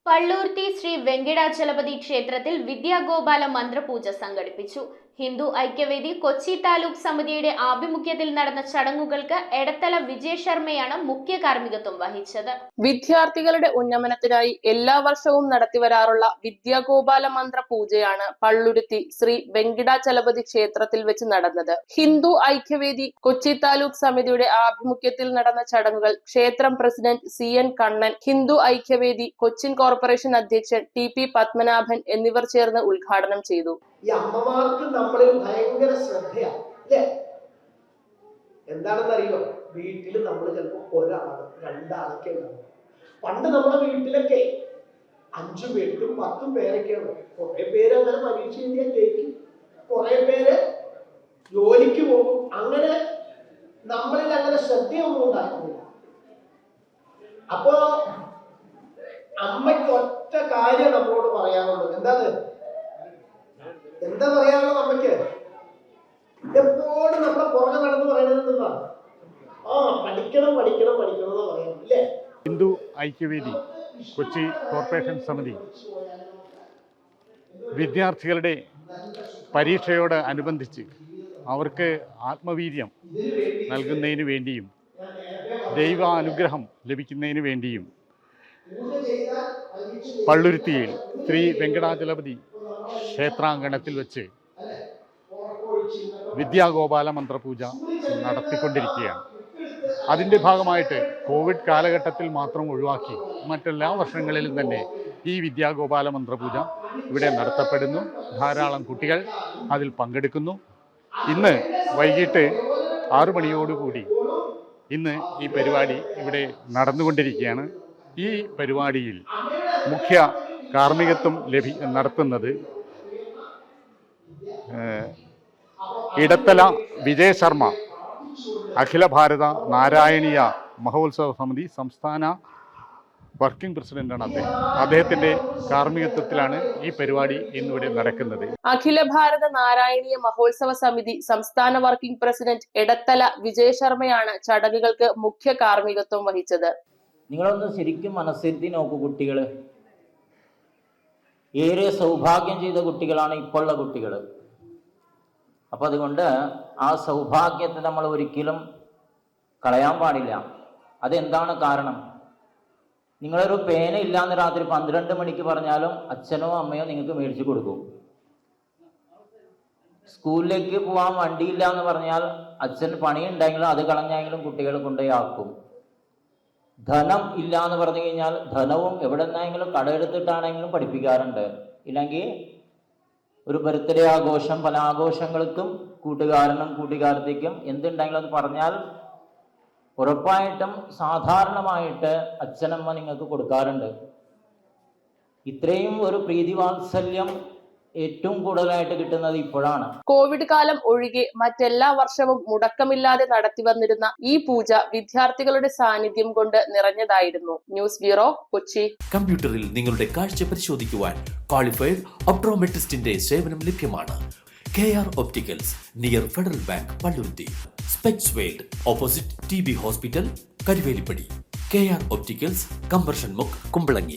പള്ളൂർത്തി ശ്രീ വെങ്കിടാചലപതി ക്ഷേത്രത്തിൽ വിദ്യാഗോപാല മന്ത്രപൂജ സംഘടിപ്പിച്ചു. ഹിന്ദു ഐക്യവേദി കൊച്ചി താലൂക്ക് സമിതിയുടെ ആഭിമുഖ്യത്തിൽ നടന്ന ചടങ്ങുകൾക്ക് എടത്തല വിജയ് ശർമ്മയാണ് മുഖ്യ കാർമ്മികത്വം വഹിച്ചത്. വിദ്യാർത്ഥികളുടെ ഉന്നമനത്തിനായി എല്ലാ വർഷവും നടത്തിവരാറുള്ള വിദ്യാഗോപാല മന്ത്ര പൂജയാണ് പള്ളുരുത്തി ശ്രീ വെങ്കിടാചലപതി ക്ഷേത്രത്തിൽ വെച്ച് നടന്നത്. ഹിന്ദു ഐക്യവേദി കൊച്ചി താലൂക്ക് സമിതിയുടെ ആഭിമുഖ്യത്തിൽ നടന്ന ചടങ്ങുകൾ ക്ഷേത്രം president CN Kannan, Hindu Aikyavedi Cochin corporation അധ്യക്ഷൻ TP പത്മനാഭൻ എന്നിവർ ചേർന്ന് ഉദ്ഘാടനം ചെയ്തു. ഈ അമ്മമാർക്ക് നമ്മളിൽ ഭയങ്കര ശ്രദ്ധയാണ് അല്ലേ? എന്താണെന്നറിയോ, വീട്ടിൽ നമ്മൾ ചിലപ്പോൾ ഒരാള് രണ്ടാളൊക്കെ ഉണ്ടാവും. പണ്ട് നമ്മുടെ വീട്ടിലൊക്കെ 5 പേർക്കും 10 പേരൊക്കെയാണ്. കുറെ പേര് അങ്ങനെ പരീക്ഷ എഴുതിയാൽ ജയിക്കും, കുറെ പേര് ജോലിക്ക് പോകും. അങ്ങനെ നമ്മളിൽ അങ്ങനെ ശ്രദ്ധയൊന്നും ഉണ്ടാക്കുന്നില്ല. അപ്പോ അമ്മയ്ക്ക് ഒറ്റ കാര്യം നമ്മളോട് പറയാനുള്ളത് എന്താ പറയാനുള്ളത്? അമ്മയ്ക്ക് എപ്പോഴും നമ്മളെ പുറകെ നടന്ന് പറയുന്നത് എന്താണ്? പഠിക്കണം പഠിക്കണം പഠിക്കണം എന്ന് പറയാം അല്ലേ? ഹിന്ദു ഐക്യവേദി കൊച്ചി കോർപ്പറേഷൻ സമിതി വിദ്യാർത്ഥികളുടെ പരീക്ഷയോട് അനുബന്ധിച്ച് അവർക്ക് ആത്മവീര്യം നൽകുന്നതിന് വേണ്ടിയും ദൈവാനുഗ്രഹം ലഭിക്കുന്നതിന് വേണ്ടിയും പള്ളുരുത്തിയിൽ ശ്രീ വെങ്കടാചലപതി ക്ഷേത്രാങ്കണത്തിൽ വെച്ച് വിദ്യാഗോപാല മന്ത്രപൂജ നടത്തിക്കൊണ്ടിരിക്കുകയാണ്. അതിൻ്റെ ഭാഗമായിട്ട് കോവിഡ് കാലഘട്ടത്തിൽ മാത്രം ഒഴിവാക്കി മറ്റെല്ലാ വർഷങ്ങളിലും തന്നെ ഈ വിദ്യാഗോപാല മന്ത്രപൂജ ഇവിടെ നടത്തപ്പെടുന്നു. ധാരാളം കുട്ടികൾ അതിൽ പങ്കെടുക്കുന്നു. ഇന്ന് വൈകിട്ട് 6 മണിയോടുകൂടി ഇന്ന് ഈ പരിപാടി ഇവിടെ നടന്നുകൊണ്ടിരിക്കുകയാണ്. ഈ പരിപാടിയിൽ മുഖ്യ കാർമ്മികത്വം നടത്തുന്നത് ഇടത്തല വിജയ് ശർമ്മ, അഖില ഭാരത നാരായണീയ മഹോത്സവ സമിതി സംസ്ഥാന വർക്കിംഗ് പ്രസിഡന്റാണ് അദ്ദേഹത്തിന്റെ കാർമ്മികത്വത്തിലാണ് ഈ പരിപാടി ഇന്നിവിടെ നടക്കുന്നത്. അഖില ഭാരത നാരായണീയ മഹോത്സവ സമിതി സംസ്ഥാന വർക്കിംഗ് പ്രസിഡന്റ് എടത്തല വിജയ് ശർമ്മയാണ് ചടങ്ങുകൾക്ക് മുഖ്യ കാർമ്മികത്വം വഹിച്ചത്. നിങ്ങളൊന്ന് ശരിക്കും മനസ്സിരുത്തി നോക്കൂ. കുട്ടികൾ ഏറെ സൗഭാഗ്യം ചെയ്ത കുട്ടികളാണ് ഇപ്പോഴുള്ള കുട്ടികൾ. അപ്പം അതുകൊണ്ട് ആ സൗഭാഗ്യത്തെ നമ്മൾ ഒരിക്കലും കളയാൻ പാടില്ല. അതെന്താണ് കാരണം? നിങ്ങളൊരു പേന ഇല്ലാന്ന് രാത്രി 12 മണിക്ക് പറഞ്ഞാലും അച്ഛനോ അമ്മയോ നിങ്ങൾക്ക് മേടിച്ചു കൊടുക്കും. സ്കൂളിലേക്ക് പോകാൻ വണ്ടിയില്ല എന്ന് പറഞ്ഞാൽ അച്ഛൻ പണിയുണ്ടെങ്കിലും അത് കളഞ്ഞെങ്കിലും കുട്ടികളെ കൊണ്ടുപോയി ആക്കും. ധനം ഇല്ല എന്ന് പറഞ്ഞു കഴിഞ്ഞാൽ ധനവും എവിടെ നിന്നെങ്കിലും കടമെടുത്തിട്ടാണെങ്കിലും പഠിപ്പിക്കാറുണ്ട്. ഇല്ലെങ്കിൽ ഒരു ബർത്ത്ഡേ ആഘോഷം, പല ആഘോഷങ്ങൾക്കും കൂട്ടുകാരനും കൂട്ടുകാരത്തേക്കും എന്തുണ്ടെങ്കിലും അത് പറഞ്ഞാൽ ഉറപ്പായിട്ടും സാധാരണമായിട്ട് അച്ഛനമ്മ നിങ്ങൾക്ക് കൊടുക്കാറുണ്ട്. ഇത്രയും ഒരു പ്രീതിവാത്സല്യം ഏറ്റവും കൂടുതലായിട്ട് കിട്ടുന്നത് ഇപ്പോഴാണ്. കോവിഡ് കാലം ഒഴികെ മറ്റെല്ലാ വർഷവും മുടക്കമില്ലാതെ നടത്തിവന്നിരുന്ന ഈ പൂജ വിദ്യാർത്ഥികളുടെ സാന്നിധ്യം കൊണ്ട് നിറഞ്ഞതായിരുന്നു. News bureau, Kochi. കമ്പ്യൂട്ടറിൽ നിങ്ങളുടെ കാഴ്ച പരിശോധിക്കുവാൻ ക്വാളിഫൈഡ് ഒപ്ട്രോമെട്രിസ്റ്റിന്റെ സേവനം ലഭ്യമാണ്. KR Opticals, near federal bank, Palluruthy. Specs world, opposite TB hospital, Karuvelippady. KR Opticals, combustion മുക്ക്, കുമ്പളങ്ങി.